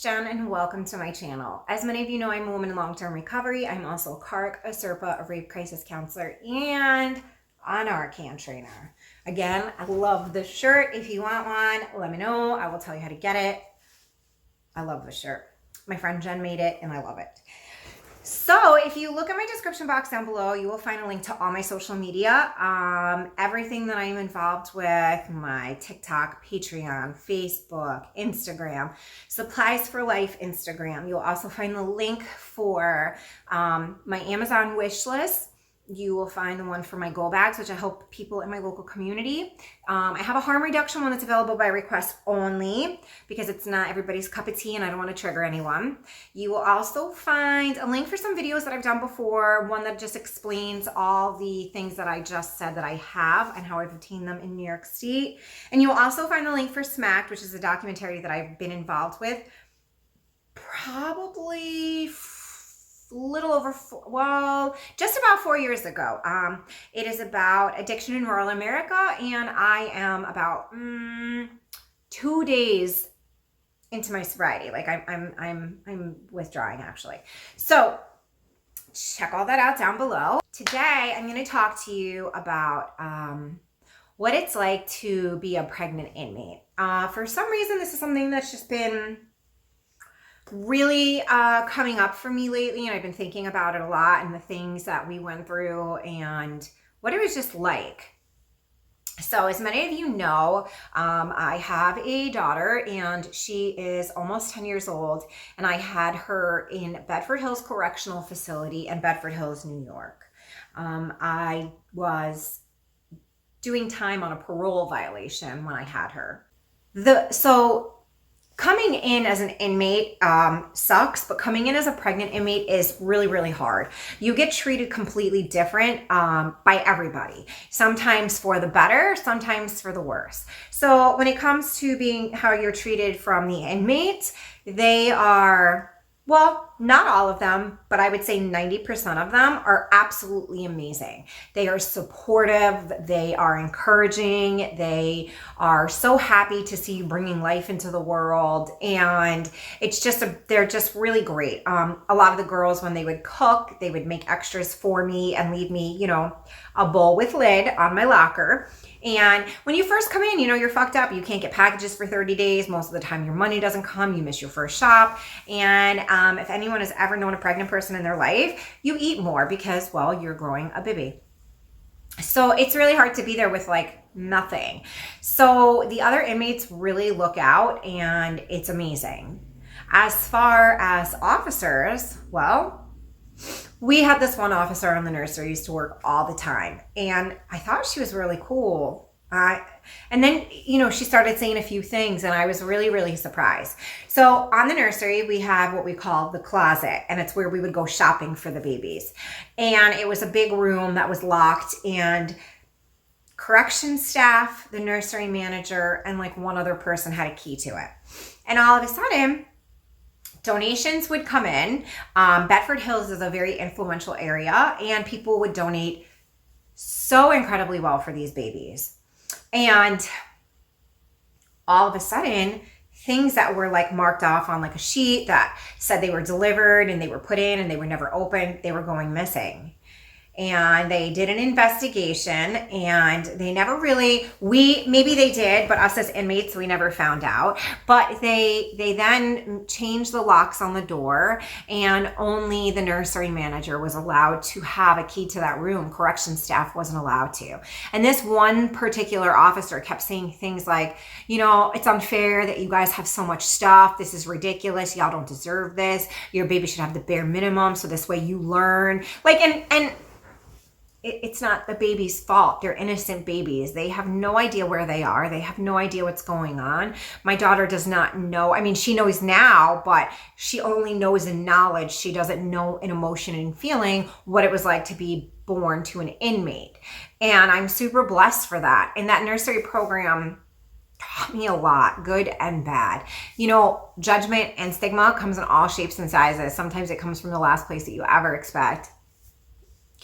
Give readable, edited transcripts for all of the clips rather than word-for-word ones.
Jen, and welcome to my channel. As many of you know, I'm a woman in long-term recovery. I'm also a CARC, a SERPA, a rape crisis counselor, and a Narcan trainer. Again, I love this shirt. If you want one, let me know. I will tell you how to get it. I love this shirt. My friend Jen made it, and I love it. So if you look at my description box down below, you will find a link to all my social media, everything that I'm involved with, my TikTok, Patreon, Facebook, Instagram, Supplies for Life Instagram. You'll also find the link for my Amazon wish list. You will find the one for my go bags, which I help people in my local community. I have a harm reduction one that's available by request only because it's not everybody's cup of tea and I don't want to trigger anyone. You will also find a link for some videos that I've done before, one that just explains all the things that I just said that I have and how I've obtained them in New York State. And you will also find the link for Smacked, which is a documentary that I've been involved with probably little over just about 4 years ago. It is about addiction in rural America, and I am about 2 days into my sobriety. Like I'm withdrawing actually. So check all that out down below. Today I'm going to talk to you about what it's like to be a pregnant inmate. For some reason, this is something that's just been really coming up for me lately, and I've been thinking about it a lot and the things that we went through and what it was just like. So as many of you know, I have a daughter and she is almost 10 years old, and I had her in Bedford Hills Correctional Facility in Bedford Hills, New York. I was doing time on a parole violation when I had her. So coming in as an inmate sucks, but coming in as a pregnant inmate is really, really hard. You get treated completely different by everybody. Sometimes for the better, sometimes for the worse. So when it comes to being how you're treated from the inmates, they are, well, not all of them, but I would say 90% of them are absolutely amazing. They are supportive. They are encouraging. They are so happy to see you bringing life into the world. And it's just, they're just really great. A lot of the girls, when they would cook, they would make extras for me and leave me, you know, a bowl with lid on my locker. And when you first come in, you know, you're fucked up. You can't get packages for 30 days. Most of the time your money doesn't come. You miss your first shop. And if anyone has ever known a pregnant person in their life, you eat more because, well, you're growing a baby. So it's really hard to be there with like nothing. So the other inmates really look out, and it's amazing. As far as officers, well, we had this one officer on the nursery who used to work all the time, and I thought she was really cool. And then, you know, she started saying a few things, and I was really, really surprised. So on the nursery, we have what we call the closet, and it's where we would go shopping for the babies. And it was a big room that was locked, and correction staff, the nursery manager, and like one other person had a key to it. And all of a sudden, donations would come in. Bedford Hills is a very influential area, and people would donate so incredibly well for these babies. And all of a sudden, things that were like marked off on like a sheet that said they were delivered and they were put in and they were never opened, they were going missing. And they did an investigation, and they never really, maybe they did, but us as inmates, we never found out. But they then changed the locks on the door, and only the nursery manager was allowed to have a key to that room. Correction staff wasn't allowed to. And this one particular officer kept saying things like, you know, it's unfair that you guys have so much stuff. This is ridiculous. Y'all don't deserve this. Your baby should have the bare minimum, so this way you learn. Like, and it's not the baby's fault. They're innocent babies. They have no idea where they are. They have no idea what's going on. My daughter does not know. I mean, she knows now, but she only knows in knowledge. She doesn't know in emotion and feeling what it was like to be born to an inmate. And I'm super blessed for that. And that nursery program taught me a lot, good and bad. You know, judgment and stigma comes in all shapes and sizes. Sometimes it comes from the last place that you ever expect.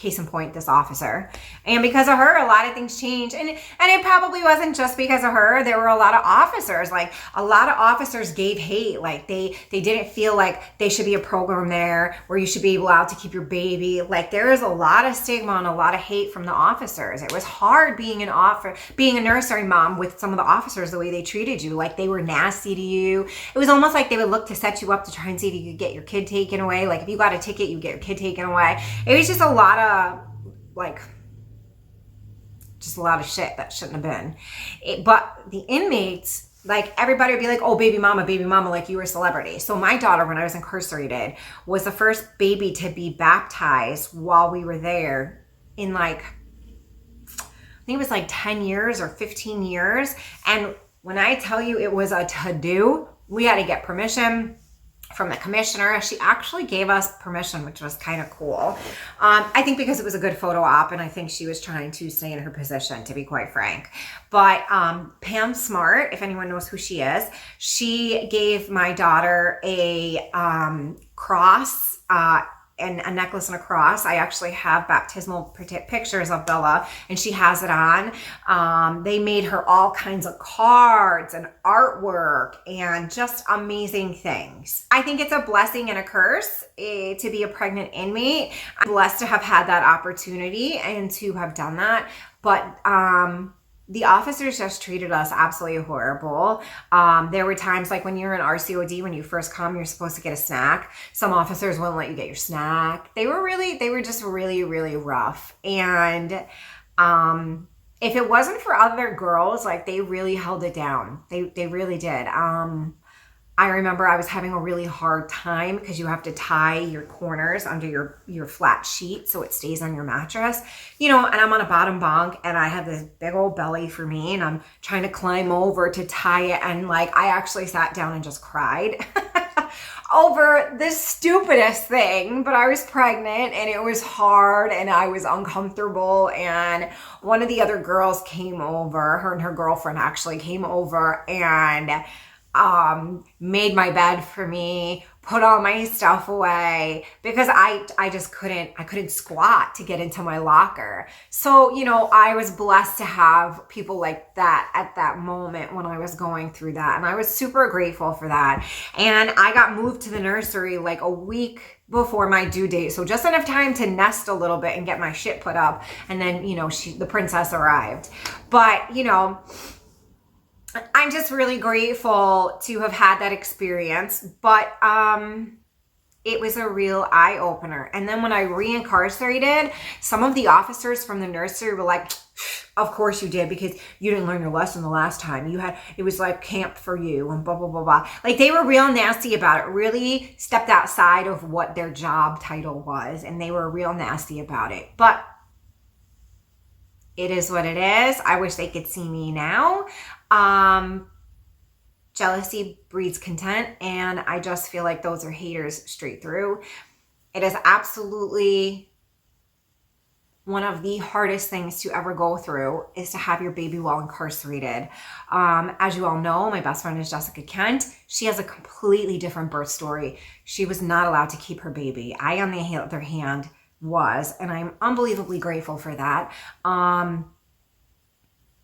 Case in point, this officer. And because of her, a lot of things changed. And it probably wasn't just because of her. There were a lot of officers. Like, a lot of officers gave hate. Like, they didn't feel like they should be a program there where you should be allowed to keep your baby. Like, there is a lot of stigma and a lot of hate from the officers. It was hard being a nursery mom with some of the officers, the way they treated you. Like, they were nasty to you. It was almost like they would look to set you up to try and see if you could get your kid taken away. Like, if you got a ticket, you get your kid taken away. It was just a lot of just a lot of shit that shouldn't have been. But the inmates, like, everybody would be like, oh, baby mama, like you were a celebrity. So my daughter, when I was incarcerated, was the first baby to be baptized while we were there in, like, I think it was like 10 years or 15 years. And when I tell you it was a to-do, we had to get permission from the commissioner. She actually gave us permission, which was kind of cool. I think because it was a good photo op, and I think she was trying to stay in her position, to be quite frank. But Pam Smart, if anyone knows who she is, she gave my daughter a cross, and a necklace and a cross. I actually have baptismal pictures of Bella, and she has it on. They made her all kinds of cards and artwork and just amazing things. I think it's a blessing and a curse to be a pregnant inmate. I'm blessed to have had that opportunity and to have done that. But the officers just treated us absolutely horrible. There were times, like when you're in RCOD, when you first come, you're supposed to get a snack. Some officers wouldn't let you get your snack. They were just really, really rough. And if it wasn't for other girls, like, they really held it down. They really did. I remember I was having a really hard time because you have to tie your corners under your flat sheet so it stays on your mattress, and I'm on a bottom bunk and I have this big old belly for me and I'm trying to climb over to tie it, and like, I actually sat down and just cried over the stupidest thing. But I was pregnant and it was hard and I was uncomfortable, and one of the other girls came over, her and her girlfriend actually came over and made my bed for me, put all my stuff away, because I just couldn't squat to get into my locker. So, I was blessed to have people like that at that moment when I was going through that. And I was super grateful for that. And I got moved to the nursery like a week before my due date. So just enough time to nest a little bit and get my shit put up. And then, the princess arrived. But, I'm just really grateful to have had that experience, but it was a real eye-opener. And then when I reincarcerated, some of the officers from the nursery were like, of course you did, because you didn't learn your lesson the last time. It was like camp for you and blah, blah, blah, blah. Like, they were real nasty about it, really stepped outside of what their job title was, and they were real nasty about it. But it is what it is. I wish they could see me now. Jealousy breeds content, and I just feel like those are haters straight through. It is absolutely one of the hardest things to ever go through, is to have your baby while incarcerated. As you all know, my best friend is Jessica Kent. She has a completely different birth story. She was not allowed to keep her baby. I, on the other hand, was, and I'm unbelievably grateful for that.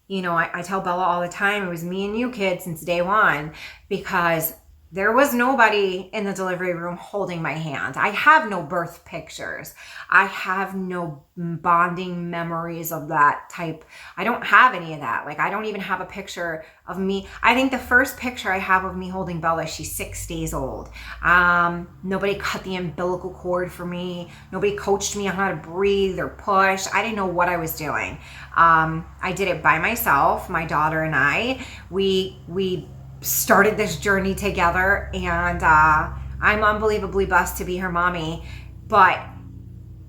I tell Bella all the time, it was me and you, kid, since day one, because there was nobody in the delivery room holding my hand. I have no birth pictures. I have no bonding memories of that type. I don't have any of that. Like, I don't even have a picture of me. I think the first picture I have of me holding Bella, she's 6 days old. Nobody cut the umbilical cord for me. Nobody coached me on how to breathe or push. I didn't know what I was doing. I did it by myself. My daughter and I, we started this journey together, and I'm unbelievably blessed to be her mommy. But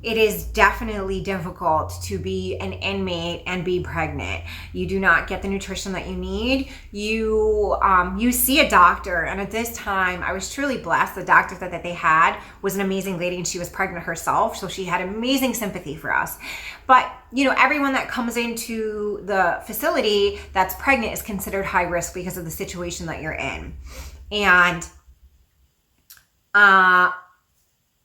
it is definitely difficult to be an inmate and be pregnant. You do not get the nutrition that you need. You see a doctor, and at this time, I was truly blessed. The doctor that they had was an amazing lady, and she was pregnant herself, so she had amazing sympathy for us. But everyone that comes into the facility that's pregnant is considered high risk because of the situation that you're in. And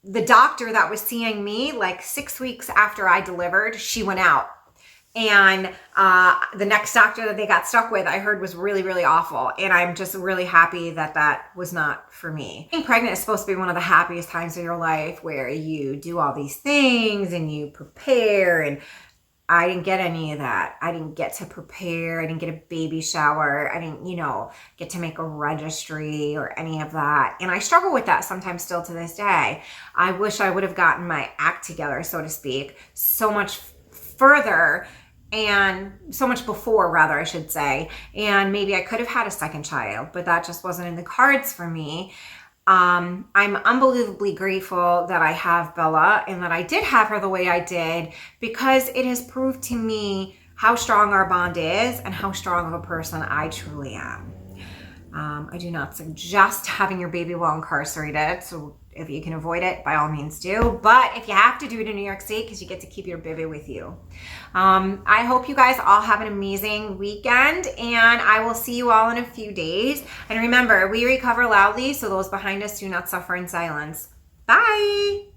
the doctor that was seeing me like 6 weeks after I delivered, she went out. And the next doctor that they got stuck with, I heard was really, really awful. And I'm just really happy that that was not for me. Being pregnant is supposed to be one of the happiest times of your life, where you do all these things and you prepare, and I didn't get any of that. I didn't get to prepare. I didn't get a baby shower. I didn't, get to make a registry or any of that. And I struggle with that sometimes still to this day. I wish I would have gotten my act together, so to speak, so much further, and so much before, rather, I should say. And maybe I could have had a second child, but that just wasn't in the cards for me. I'm unbelievably grateful that I have Bella and that I did have her the way I did, because it has proved to me how strong our bond is and how strong of a person I truly am. I do not suggest having your baby while incarcerated, so if you can avoid it, by all means do. But if you have to, do it in New York State, because you get to keep your baby with you. I hope you guys all have an amazing weekend, and I will see you all in a few days. And remember, we recover loudly, so those behind us do not suffer in silence. Bye.